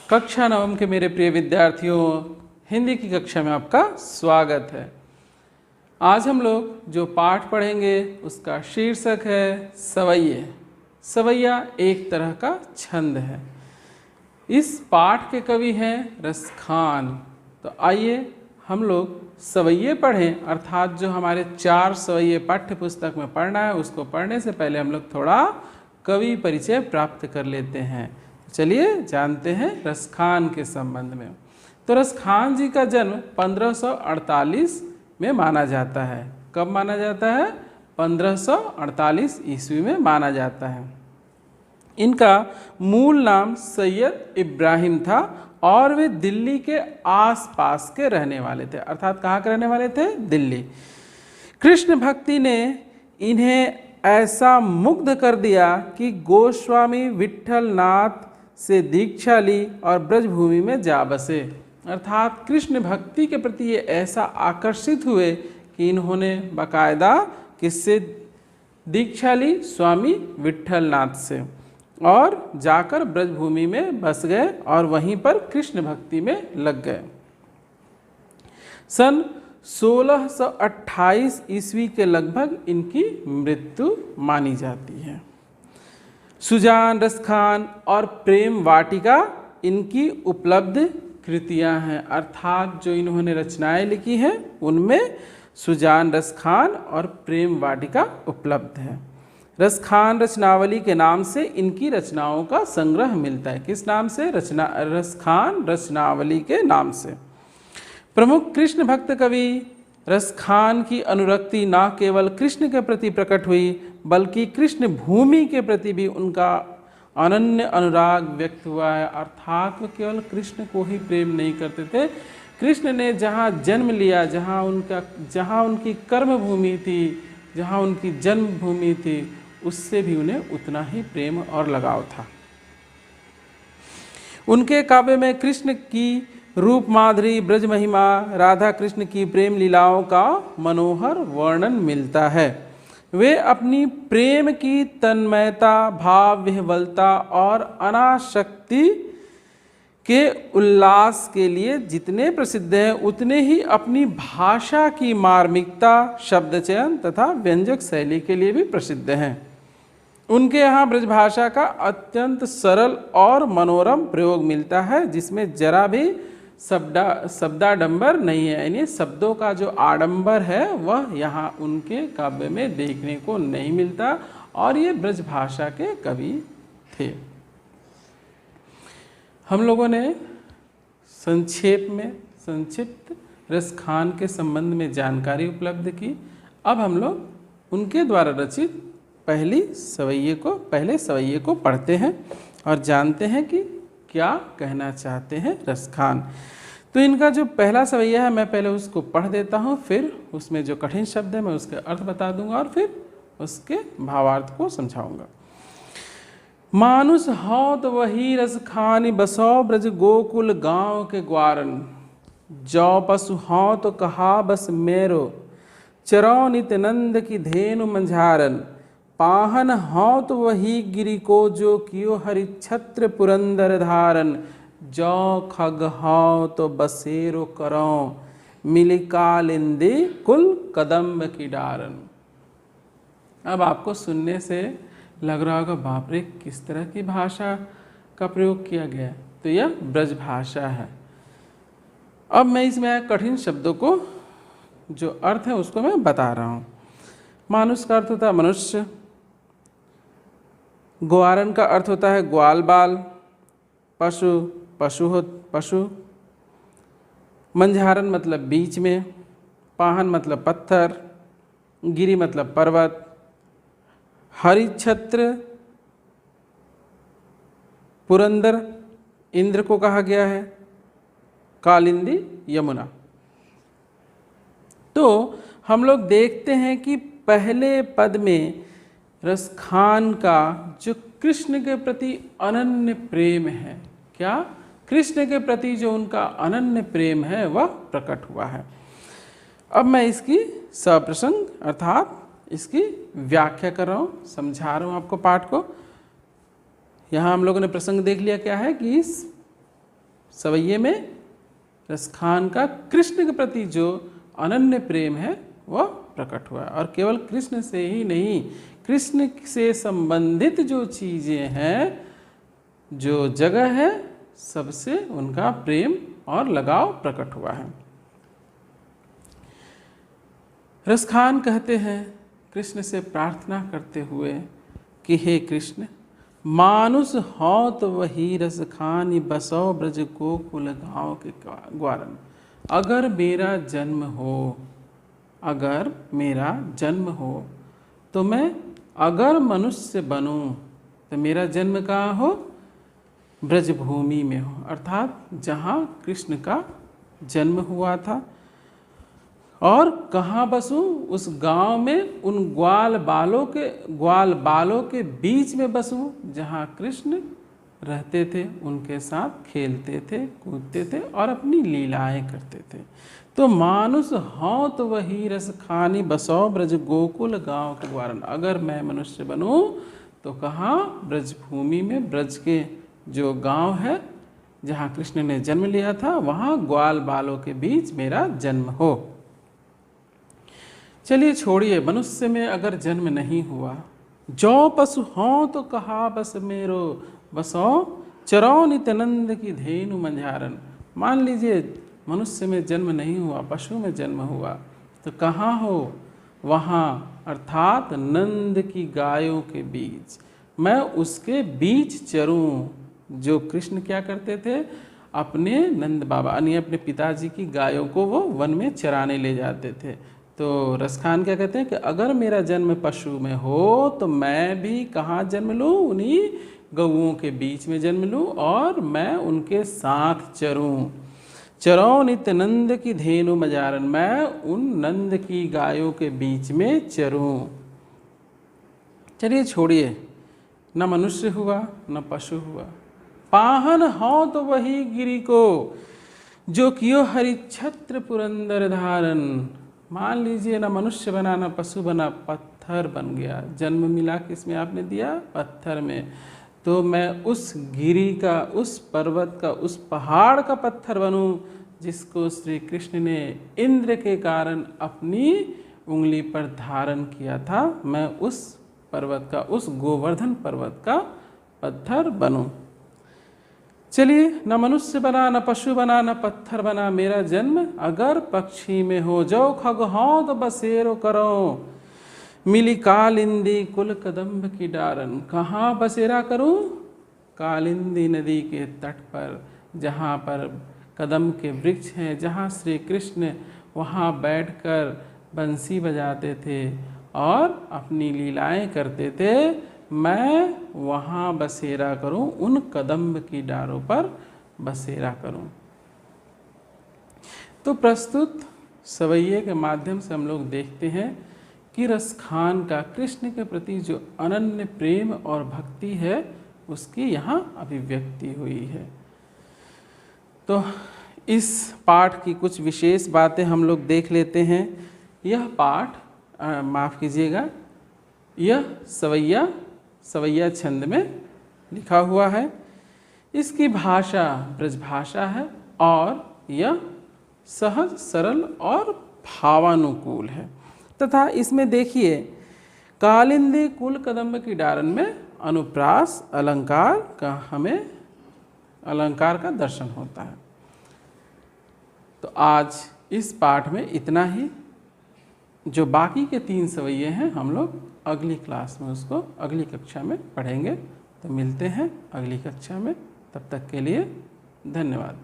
कक्षा नवम के मेरे प्रिय विद्यार्थियों, हिंदी की कक्षा में आपका स्वागत है। आज हम लोग जो पाठ पढ़ेंगे उसका शीर्षक है सवैये। सवैया एक तरह का छंद है। इस पाठ के कवि हैं रसखान। तो आइए हम लोग सवैये पढ़ें, अर्थात जो हमारे 4 सवैये पाठ्य पुस्तक में पढ़ना है उसको पढ़ने से पहले हम लोग थोड़ा कवि परिचय प्राप्त कर लेते हैं। चलिए जानते हैं रसखान के संबंध में। तो रसखान जी का जन्म 1548 में माना जाता है। कब माना जाता है? 1548 ईस्वी में माना जाता है। इनका मूल नाम सैयद इब्राहिम था और वे दिल्ली के आसपास के रहने वाले थे, अर्थात कहाँ के रहने वाले थे? दिल्ली। कृष्ण भक्ति ने इन्हें ऐसा मुग्ध कर दिया कि गोस्वामी विट्ठल नाथ से दीक्षा ली और ब्रजभूमि में जा बसे। अर्थात कृष्ण भक्ति के प्रति ये ऐसा आकर्षित हुए कि इन्होंने बाकायदा किससे दीक्षा ली? स्वामी विट्ठल नाथ से, और जाकर ब्रजभूमि में बस गए और वहीं पर कृष्ण भक्ति में लग गए। सन 1628 ईस्वी के लगभग इनकी मृत्यु मानी जाती है। सुजान, रसखान और प्रेम वाटिका इनकी उपलब्ध कृतियां हैं, अर्थात जो इन्होंने रचनाएं लिखी हैं उनमें सुजान, रसखान और प्रेम वाटिका उपलब्ध है। रसखान रचनावली के नाम से इनकी रचनाओं का संग्रह मिलता है। किस नाम से? रसखान रचनावली के नाम से। प्रमुख कृष्ण भक्त कवि रसखान की अनुरक्ति न केवल कृष्ण के प्रति प्रकट हुई बल्कि कृष्ण भूमि के प्रति भी उनका अनन्य अनुराग व्यक्त हुआ है। अर्थात वो केवल कृष्ण को ही प्रेम नहीं करते थे, कृष्ण ने जहाँ जन्म लिया, जहाँ उनकी कर्म भूमि थी, जहाँ उनकी जन्मभूमि थी, उससे भी उन्हें उतना ही प्रेम और लगाव था। उनके काव्य में कृष्ण की रूप माधुरी, ब्रज महिमा, राधा कृष्ण की प्रेम लीलाओं का मनोहर वर्णन मिलता है। वे अपनी प्रेम की तन्मयता, भाव विह्वलता और अनासक्ति के उल्लास के लिए जितने प्रसिद्ध हैं उतने ही अपनी भाषा की मार्मिकता, शब्द चयन तथा व्यंजक शैली के लिए भी प्रसिद्ध हैं। उनके यहाँ ब्रजभाषा का सरल और मनोरम प्रयोग मिलता है, जिसमें जरा भी शब्दाडंबर नहीं है, यानी शब्दों का जो आडंबर है वह यहाँ उनके काव्य में देखने को नहीं मिलता, और ये ब्रजभाषा के कवि थे। हम लोगों ने संक्षिप्त रसखान के संबंध में जानकारी उपलब्ध की। अब हम लोग उनके द्वारा रचित पहले सवैये को पढ़ते हैं और जानते हैं कि क्या कहना चाहते हैं रसखान। तो इनका जो पहला सवैया है मैं पहले उसको पढ़ देता हूँ, फिर उसमें जो कठिन शब्द है मैं उसके अर्थ बता दूंगा और फिर उसके भावार्थ को समझाऊंगा। मानुष हौ तो वही रसखानी बसौ ब्रज गोकुल गांव के ग्वारन, जौ पशु हौ तो कहा बस मेरो, चरौ नित्यानंद की धेनु मंझारन, पाहन हौ तो वही गिरि को जो कियो हरि छत्र पुरंदर धारन, जौ खग हौ तो बसेरो करौ, मिली कालिंदी कुल कदम्ब की डारन। अब आपको सुनने से लग रहा होगा बाप रे किस तरह की भाषा का प्रयोग किया गया है। तो यह ब्रज भाषा है। अब मैं इसमें कठिन शब्दों को जो अर्थ है उसको मैं बता रहा हूँ। मानुष का अर्थ होता है मनुष्य, ग्वारन का अर्थ होता है ग्वाल बाल, पशु, मंझारन मतलब बीच में, पाहन मतलब पत्थर, गिरि मतलब पर्वत, हरिछत्र पुरंदर इंद्र को कहा गया है, कालिंदी यमुना। तो हम लोग देखते हैं कि पहले पद में रसखान का जो कृष्ण के प्रति अनन्य प्रेम है, क्या? कृष्ण के प्रति जो उनका अनन्य प्रेम है वह प्रकट हुआ है। अब मैं इसकी सप्रसंग अर्थात इसकी व्याख्या कर रहा हूँ, समझा रहा हूँ आपको पाठ को। यहाँ हम लोगों ने प्रसंग देख लिया क्या है कि इस सवैये में रसखान का कृष्ण के प्रति जो अनन्य प्रेम है वह प्रकट हुआ। और केवल कृष्ण से ही नहीं, कृष्ण से संबंधित जो चीज़ें हैं, जो जगह है, सबसे उनका प्रेम और लगाव प्रकट हुआ है। रसखान कहते हैं कृष्ण से प्रार्थना करते हुए कि हे कृष्ण, मानुष हो तो वही रसखानी बसो ब्रज गोकुल गाँव के ग्वारन। अगर मेरा जन्म हो, अगर मेरा जन्म हो तो मैं अगर मनुष्य बनूं तो मेरा जन्म कहाँ हो? ब्रजभूमि में हो, अर्थात जहाँ कृष्ण का जन्म हुआ था। और कहाँ बसूं? उस गांव में उन ग्वाल बालों के बीच में बसूं जहाँ कृष्ण रहते थे, उनके साथ खेलते थे, कूदते थे और अपनी लीलाएं करते थे। तो मानुष हो तो वही रस खानी बसो ब्रज गोकुल गांव के ग्वारन। अगर मैं मनुष्य बनूं तो कहाँ? ब्रजभूमि में, ब्रज के जो गांव है जहाँ कृष्ण ने जन्म लिया था, वहाँ ग्वाल बालों के बीच मेरा जन्म हो। चलिए छोड़िए, मनुष्य में अगर जन्म नहीं हुआ, जो पशु हो तो कहा बस मेरो बसो चरो नित्यानंद की धेनु मंझारन। मान लीजिए मनुष्य में जन्म नहीं हुआ, पशु में जन्म हुआ, तो कहाँ हो? वहाँ, अर्थात नंद की गायों के बीच, मैं उसके बीच चरूं। जो कृष्ण क्या करते थे? अपने नंद बाबा यानी अपने पिताजी की गायों को वो वन में चराने ले जाते थे। तो रसखान क्या कहते हैं कि अगर मेरा जन्म पशु में हो तो मैं भी कहाँ जन्म लूँ? उन्हीं गऊओं के बीच में जन्म लूँ और मैं उनके साथ चरूँ। चरो नित्य नंद की धेनु मजारन, मैं उन नंद की गायों के बीच में चरूँ। चलिए छोड़िए, न मनुष्य हुआ न पशु हुआ, पाहन हो तो वही गिरी को जो कियो हरि छत्र पुरंदर धारन। मान लीजिए न मनुष्य बना न पशु बना, पत्थर बन गया। जन्म मिला किसमें आपने दिया? पत्थर में। तो मैं उस गिरी का, उस पर्वत का, उस पहाड़ का पत्थर बनूं जिसको श्री कृष्ण ने इंद्र के कारण अपनी उंगली पर धारण किया था। मैं उस पर्वत का, उस गोवर्धन पर्वत का पत्थर बनूं। चलिए, न मनुष्य बना न पशु बना न पत्थर बना, मेरा जन्म अगर पक्षी में हो, जो खग हो तो बसेरो करो मिली कालिंदी कुल कदम्ब की डारन। कहाँ बसेरा करूं? कालिंदी नदी के तट पर, जहाँ पर कदम के वृक्ष हैं, जहाँ श्री कृष्ण वहाँ बैठकर बंसी बजाते थे और अपनी लीलाएं करते थे, मैं वहाँ बसेरा करूं, उन कदम्ब की डारों पर बसेरा करूं। तो प्रस्तुत सवैये के माध्यम से हम लोग देखते हैं कि रसखान का कृष्ण के प्रति जो अनन्य प्रेम और भक्ति है, उसकी यहाँ अभिव्यक्ति हुई है। तो इस पाठ की कुछ विशेष बातें हम लोग देख लेते हैं। यह पाठ, माफ़ कीजिएगा, यह सवैया छंद में लिखा हुआ है। इसकी भाषा ब्रजभाषा है और यह सहज, सरल और भावानुकूल है। तथा इसमें देखिए, कालिंदी कुल कदम्ब की डारन में अनुप्रास अलंकार का हमें अलंकार का दर्शन होता है। तो आज इस पाठ में इतना ही। जो बाकी के 3 सवैये हैं हम लोग अगली क्लास में उसको अगली कक्षा में पढ़ेंगे। तो मिलते हैं अगली कक्षा में, तब तक के लिए धन्यवाद।